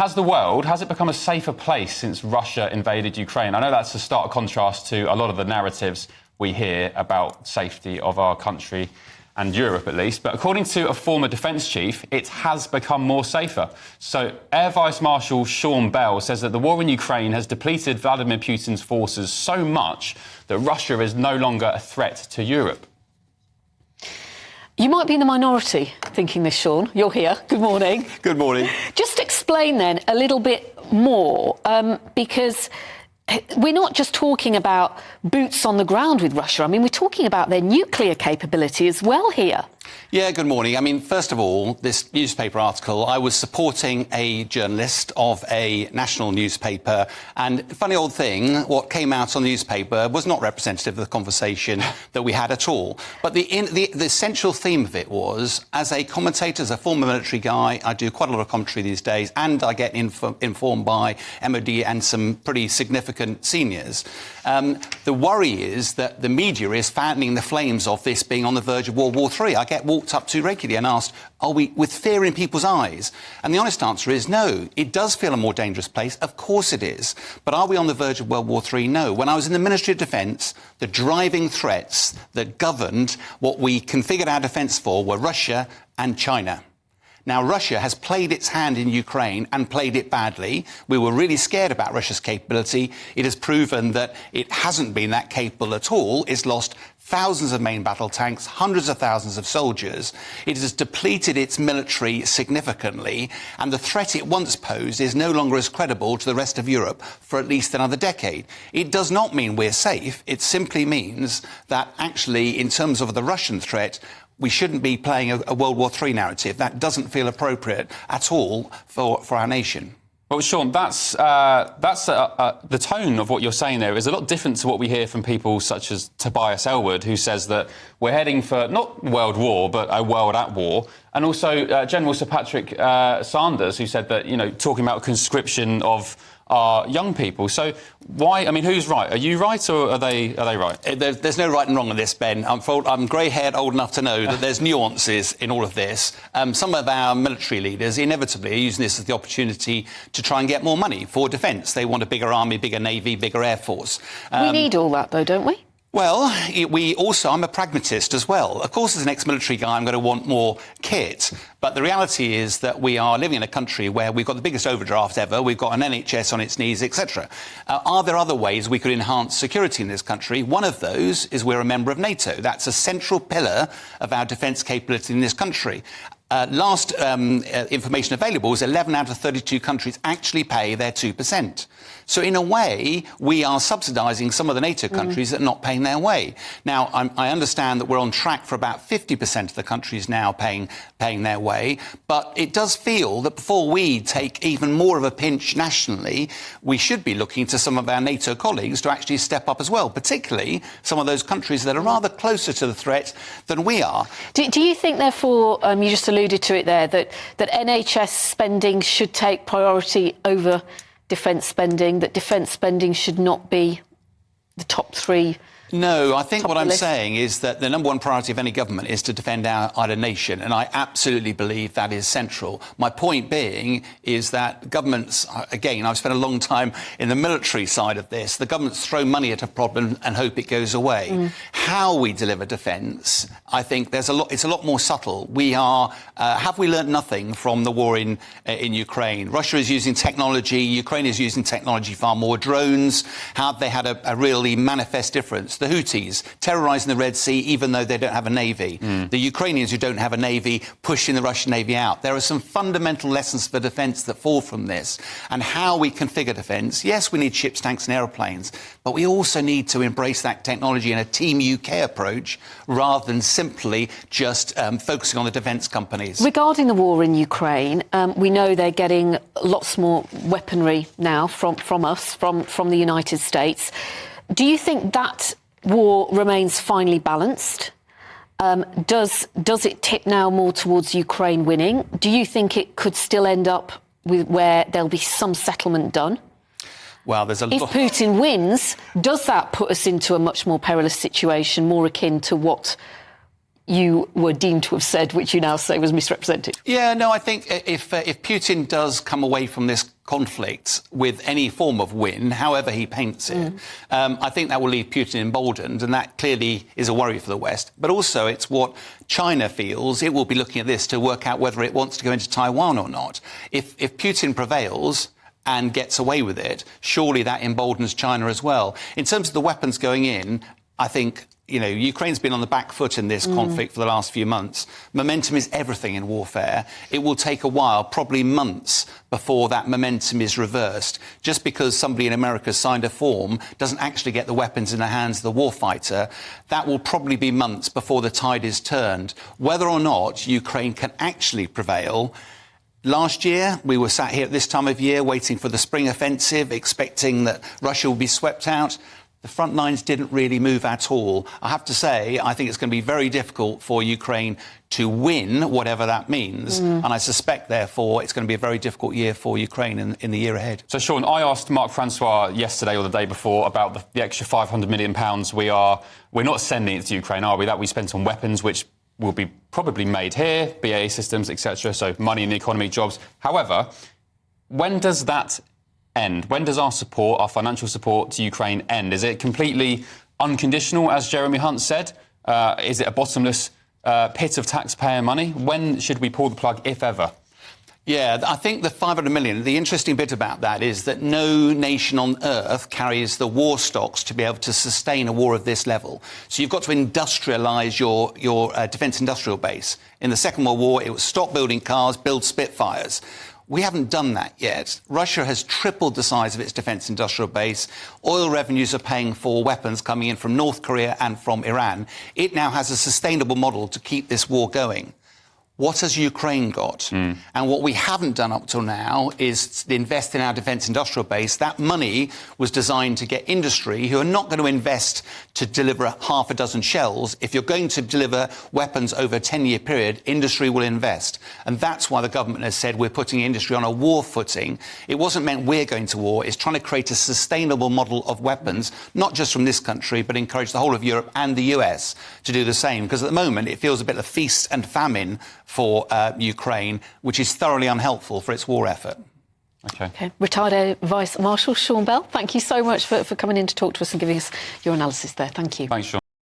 has it become a safer place since Russia invaded Ukraine? I know that's a stark contrast to a lot of the narratives we hear about safety of our country and Europe, at least. But according to a former defence chief, it has become more safer. So Air Vice-Marshal Sean Bell says that the war in Ukraine has depleted Vladimir Putin's forces so much that Russia is no longer a threat to Europe. You might be in the minority thinking this, Sean. You're here. Good morning. Good morning. Just explain then a little bit more, because we're not just talking about boots on the ground with Russia. I mean, we're talking about their nuclear capability as well here. Yeah, good morning. I mean, first of all, this newspaper article, I was supporting a journalist of a national newspaper, and funny old thing, what came out on the newspaper was not representative of the conversation that we had at all. But the central theme of it was, as a commentator, as a former military guy, I do quite a lot of commentary these days, and I get informed by MOD and some pretty significant seniors. The worry is that the media is fanning the flames of this being on the verge of World War III. I get walked up to regularly and asked, are we with fear in people's eyes? And the honest answer is no. It does feel a more dangerous place. Of course it is. But are we on the verge of World War III? No. When I was in the Ministry of Defence, the driving threats that governed what we configured our defence for were Russia and China. Now, Russia has played its hand in Ukraine and played it badly. We were really scared about Russia's capability. It has proven that it hasn't been that capable at all. It's lost thousands of main battle tanks, hundreds of thousands of soldiers. It has depleted its military significantly, and the threat it once posed is no longer as credible to the rest of Europe for at least another decade. It does not mean we're safe. It simply means that actually, in terms of the Russian threat, we shouldn't be playing a World War III narrative. That doesn't feel appropriate at all for our nation. Well, Sean, that's the tone of what you're saying there is a lot different to what we hear from people such as Tobias Ellwood, who says that we're heading for not world war, but a world at war. And also General Sir Patrick Sanders, who said that, talking about conscription of our young people. So why? I mean, who's right? Are you right, or are they right? There's no right and wrong on this, Ben. I'm grey-haired, old enough to know that there's nuances in all of this. Some of our military leaders inevitably are using this as the opportunity to try and get more money for defence. They want a bigger army, bigger navy, bigger air force. We need all that, though, don't we? Well, I'm a pragmatist as well. Of course, as an ex-military guy, I'm going to want more kit. But the reality is that we are living in a country where we've got the biggest overdraft ever. We've got an NHS on its knees, etc. Are there other ways we could enhance security in this country? One of those is we're a member of NATO. That's a central pillar of our defence capability in this country. Last information available is 11 out of 32 countries actually pay their 2%. So in a way, we are subsidising some of the NATO countries that are not paying their way. Now, I understand that we're on track for about 50% of the countries now paying their way, but it does feel that before we take even more of a pinch nationally, we should be looking to some of our NATO colleagues to actually step up as well, particularly some of those countries that are rather closer to the threat than we are. Do you think, therefore, you just alluded to it there, that NHS spending should take priority over defence spending, that defence spending should not be the top three? No, I think what I'm saying is that the number one priority of any government is to defend our nation, and I absolutely believe that is central. My point being is that governments, again, I've spent a long time in the military side of this, the governments throw money at a problem and hope it goes away. How we deliver defence, I think it's a lot more subtle. We are, have we learned nothing from the war in Ukraine? Russia is using technology, Ukraine is using technology far more. Drones, have they had a really manifest difference? The Houthis terrorising the Red Sea even though they don't have a navy. The Ukrainians who don't have a navy pushing the Russian navy out. There are some fundamental lessons for defence that fall from this. And how we configure defence, yes, we need ships, tanks and aeroplanes, but we also need to embrace that technology in a Team UK approach rather than simply just focusing on the defence companies. Regarding the war in Ukraine, we know they're getting lots more weaponry now from us, from the United States. Do you think that war remains finely balanced? Does it tip now more towards Ukraine winning? Do you think it could still end up with where there'll be some settlement done? Well, there's a lot. If Putin wins, does that put us into a much more perilous situation, more akin to what you were deemed to have said, which you now say was misrepresented? Yeah, no, I think if Putin does come away from this conflict with any form of win, however he paints it, I think that will leave Putin emboldened, and that clearly is a worry for the West. But also it's what China feels. It will be looking at this to work out whether it wants to go into Taiwan or not. If Putin prevails and gets away with it, surely that emboldens China as well. In terms of the weapons going in, I think, Ukraine's been on the back foot in this conflict for the last few months. Momentum is everything in warfare. It will take a while, probably months, before that momentum is reversed. Just because somebody in America signed a form doesn't actually get the weapons in the hands of the warfighter. That will probably be months before the tide is turned. Whether or not Ukraine can actually prevail. Last year, we were sat here at this time of year waiting for the spring offensive, expecting that Russia would be swept out. The front lines didn't really move at all. I have to say, I think it's going to be very difficult for Ukraine to win, whatever that means. And I suspect, therefore, it's going to be a very difficult year for Ukraine in the year ahead. So, Sean, I asked Mark Francois yesterday or the day before about the extra £500 million we're not sending it to Ukraine, are we? That we spent on weapons, which will be probably made here, BAE Systems, etc. So money in the economy, jobs. However, when does that end? When does our support, our financial support to Ukraine end? Is it completely unconditional, as Jeremy Hunt said? Is it a bottomless pit of taxpayer money? When should we pull the plug, if ever? Yeah, I think the 500 million, the interesting bit about that is that no nation on earth carries the war stocks to be able to sustain a war of this level. So you've got to industrialise your defence industrial base. In the Second World War, it was stop building cars, build Spitfires. We haven't done that yet. Russia has tripled the size of its defence industrial base. Oil revenues are paying for weapons coming in from North Korea and from Iran. It now has a sustainable model to keep this war going. What has Ukraine got? And what we haven't done up till now is invest in our defence industrial base. That money was designed to get industry who are not going to invest to deliver half a dozen shells. If you're going to deliver weapons over a 10-year period, industry will invest. And that's why the government has said we're putting industry on a war footing. It wasn't meant we're going to war. It's trying to create a sustainable model of weapons, not just from this country, but encourage the whole of Europe and the US to do the same. Because at the moment, it feels a bit of feast and famine for Ukraine, which is thoroughly unhelpful for its war effort. Okay. Retired Air Vice-Marshal Sean Bell, thank you so much for coming in to talk to us and giving us your analysis there. Thank you. Thanks, Sean.